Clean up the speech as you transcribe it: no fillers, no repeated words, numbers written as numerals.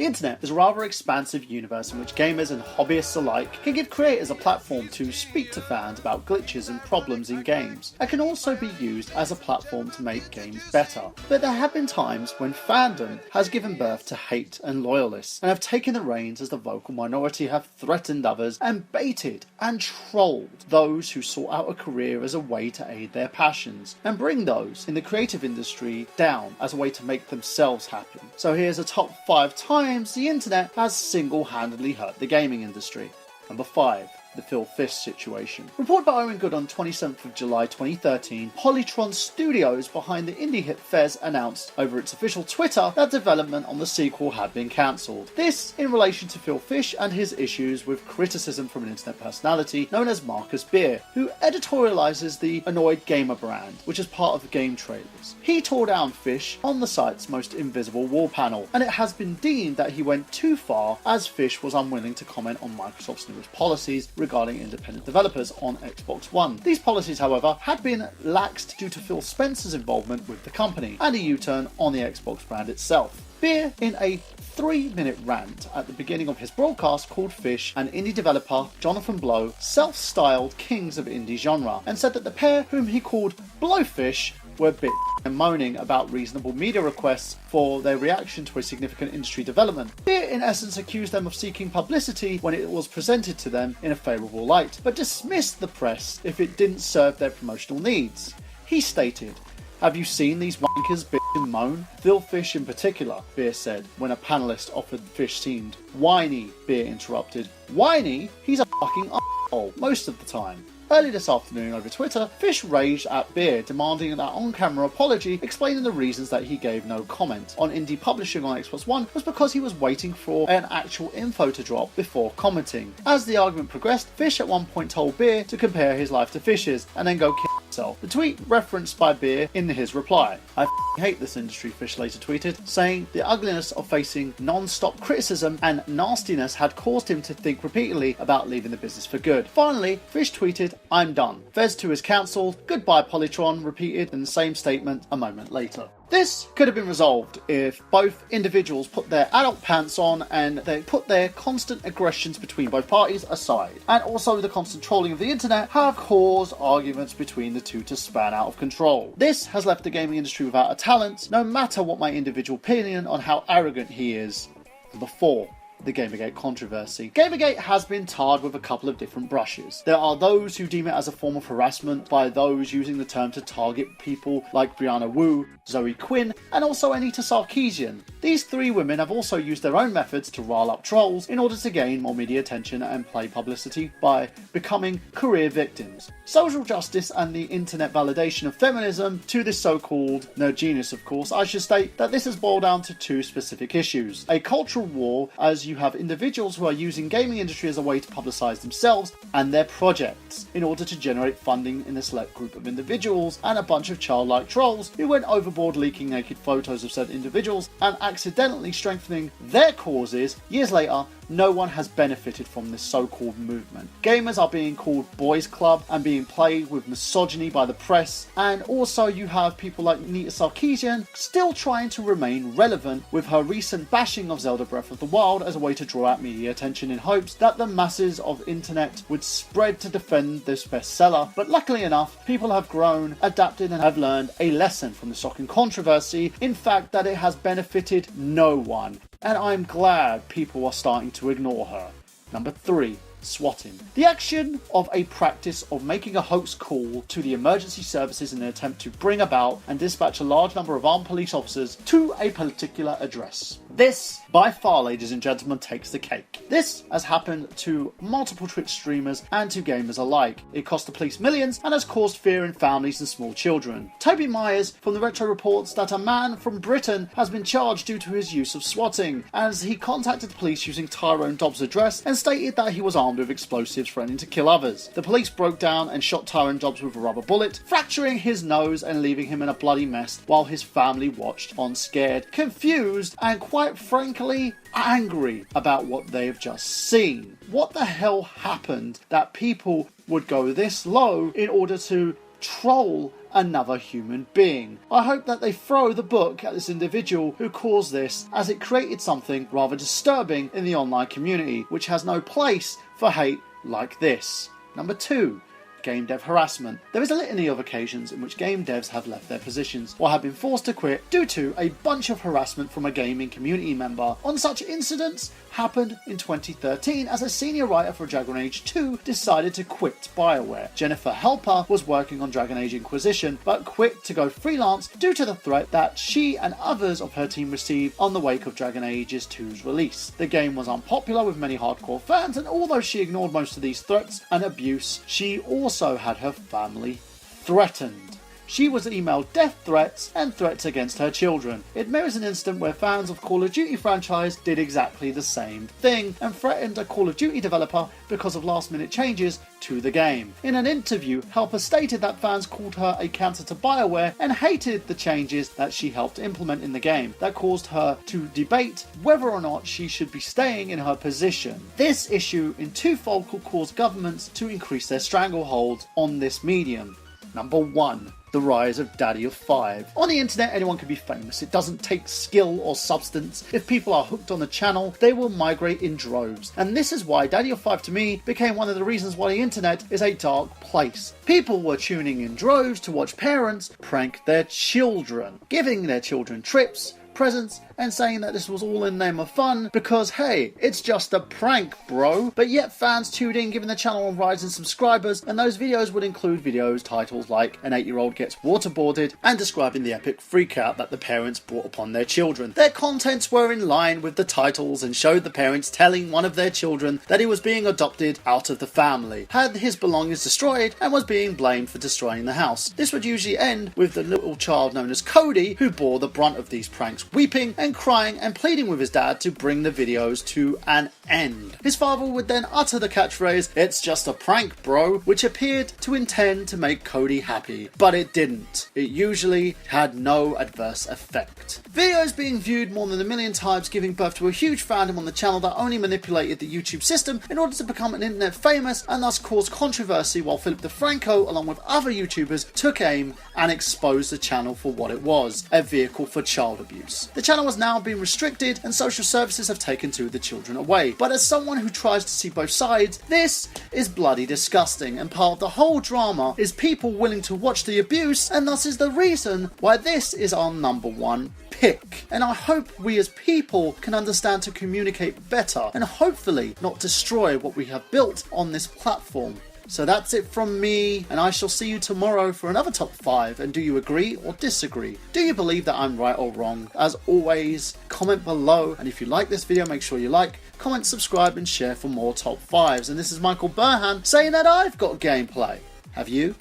The internet is a rather expansive universe in which gamers and hobbyists alike can give creators a platform to speak to fans about glitches and problems in games, and can also be used as a platform to make games better. But there have been times when fandom has given birth to hate and loyalists, and have taken the reins as the vocal minority have threatened others and baited and trolled those who sought out a career as a way to aid their passions, and bring those in the creative industry down as a way to make themselves happy. So here's a top 5 times the internet has single-handedly hurt the gaming industry. Number 5. The Phil Fish situation. Reported by Owen Good on 27th of July 2013, Polytron Studios behind the indie hit Fez announced over its official Twitter that development on the sequel had been cancelled. This in relation to Phil Fish and his issues with criticism from an internet personality known as Marcus Beer, who editorialises the Annoyed Gamer brand, which is part of the game trailers. He tore down Fish on the site's most invisible wall panel, and it has been deemed that he went too far as Fish was unwilling to comment on Microsoft's newest policies regarding independent developers on Xbox One. These policies, however, had been laxed due to Phil Spencer's involvement with the company and a U-turn on the Xbox brand itself. Beer, in a 3-minute rant at the beginning of his broadcast, called Fish and indie developer Jonathan Blow self-styled kings of indie genre, and said that the pair, whom he called Blowfish, were bitching and moaning about reasonable media requests for their reaction to a significant industry development. Beer in essence accused them of seeking publicity when it was presented to them in a favourable light, but dismissed the press if it didn't serve their promotional needs. He stated, "Have you seen these wankers bitch and moan? Phil Fish in particular," Beer said, when a panellist offered Fish seemed whiny. Beer interrupted, "Whiny? He's a fucking asshole most of the time." Early this afternoon over Twitter, Fish raged at Beer, demanding an on-camera apology, explaining the reasons that he gave no comment on indie publishing on Xbox One was because he was waiting for an actual info to drop before commenting. As the argument progressed, Fish at one point told Beer to compare his life to Fish's and then go kill himself. The tweet referenced by Beer in his reply. "I hate this industry," Fish later tweeted, saying the ugliness of facing non-stop criticism and nastiness had caused him to think repeatedly about leaving the business for good. Finally, Fish tweeted, "I'm done. Fez 2 is cancelled. Goodbye Polytron," repeated in the same statement a moment later. This could have been resolved if both individuals put their adult pants on and they put their constant aggressions between both parties aside. And also the constant trolling of the internet have caused arguments between the two to span out of control. This has left the gaming industry without a talent, no matter what my individual opinion on how arrogant he is. Number 4. The Gamergate controversy. Gamergate has been tarred with a couple of different brushes. There are those who deem it as a form of harassment by those using the term to target people like Brianna Wu, Zoe Quinn, and also Anita Sarkeesian. These 3 women have also used their own methods to rile up trolls in order to gain more media attention and play publicity by becoming career victims. Social justice and the internet validation of feminism to this so-called nerd genius, of course, I should state that this has boiled down to 2 specific issues. A cultural war, as you have individuals who are using gaming industry as a way to publicise themselves and their projects in order to generate funding in a select group of individuals, and a bunch of childlike trolls who went overboard leaking naked photos of said individuals and accidentally strengthening their causes. Years later, no one has benefited from this so-called movement. Gamers are being called boys club and being plagued with misogyny by the press, and also you have people like Anita Sarkeesian still trying to remain relevant with her recent bashing of Zelda Breath of the Wild as a way to draw out media attention in hopes that the masses of internet would spread to defend this bestseller. But luckily enough, people have grown, adapted, and have learned a lesson from the shocking controversy, in fact that it has benefited no one. And I'm glad people are starting to ignore her. Number 3. Swatting. The action of a practice of making a hoax call to the emergency services in an attempt to bring about and dispatch a large number of armed police officers to a particular address. This, by far, ladies and gentlemen, takes the cake. This has happened to multiple Twitch streamers and to gamers alike. It cost the police millions and has caused fear in families and small children. Toby Myers from the Retro reports that a man from Britain has been charged due to his use of swatting, as he contacted the police using Tyrone Dobbs' address and stated that he was armed with explosives threatening to kill others. The police broke down and shot Tyrone Dobbs with a rubber bullet, fracturing his nose and leaving him in a bloody mess while his family watched on, scared, confused, and quite frankly angry about what they've just seen. What the hell happened that people would go this low in order to troll another human being. I hope that they throw the book at this individual who caused this, as it created something rather disturbing in the online community, which has no place for hate like this. Number 2. Game dev harassment. There is a litany of occasions in which game devs have left their positions or have been forced to quit due to a bunch of harassment from a gaming community member. One such incident happened in 2013 as a senior writer for Dragon Age 2 decided to quit BioWare. Jennifer Helper was working on Dragon Age Inquisition but quit to go freelance due to the threat that she and others of her team received on the wake of Dragon Age 2's release. The game was unpopular with many hardcore fans, and although she ignored most of these threats and abuse, she also had her family threatened. She was emailed death threats and threats against her children. It mirrors an incident where fans of Call of Duty franchise did exactly the same thing and threatened a Call of Duty developer because of last-minute changes to the game. In an interview, Helper stated that fans called her a cancer to BioWare and hated the changes that she helped implement in the game that caused her to debate whether or not she should be staying in her position. This issue in twofold could cause governments to increase their stranglehold on this medium. Number 1. The rise of DaddyOFive. On the internet, anyone can be famous. It doesn't take skill or substance. If people are hooked on the channel, they will migrate in droves. And this is why DaddyOFive to me became one of the reasons why the internet is a dark place. People were tuning in droves to watch parents prank their children, giving their children trips, presents, and saying that this was all in the name of fun because, hey, it's just a prank, bro. But yet fans tuned in, giving the channel a rise in subscribers, and those videos would include videos titled like an 8-year-old gets waterboarded and describing the epic freakout that the parents brought upon their children. Their contents were in line with the titles and showed the parents telling one of their children that he was being adopted out of the family, had his belongings destroyed, and was being blamed for destroying the house. This would usually end with the little child known as Cody, who bore the brunt of these pranks, weeping and crying and pleading with his dad to bring the videos to an end. His father would then utter the catchphrase, "It's just a prank, bro," which appeared to intend to make Cody happy, but it didn't. It usually had no adverse effect. Videos being viewed more than 1 million times, giving birth to a huge fandom on the channel that only manipulated the YouTube system in order to become an internet famous and thus cause controversy, while Philip DeFranco, along with other YouTubers, took aim and exposed the channel for what it was, a vehicle for child abuse. The channel has now been restricted and social services have taken two of the children away. But as someone who tries to see both sides, this is bloody disgusting, and part of the whole drama is people willing to watch the abuse, and thus is the reason why this is our number 1 pick. And I hope we as people can understand to communicate better and hopefully not destroy what we have built on this platform. So that's it from me, and I shall see you tomorrow for another top 5. And do you agree or disagree? Do you believe that I'm right or wrong? As always, comment below, and if you like this video, make sure you like, comment, subscribe, and share for more top 5s. And this is Michael Burhan saying that I've got gameplay. Have you?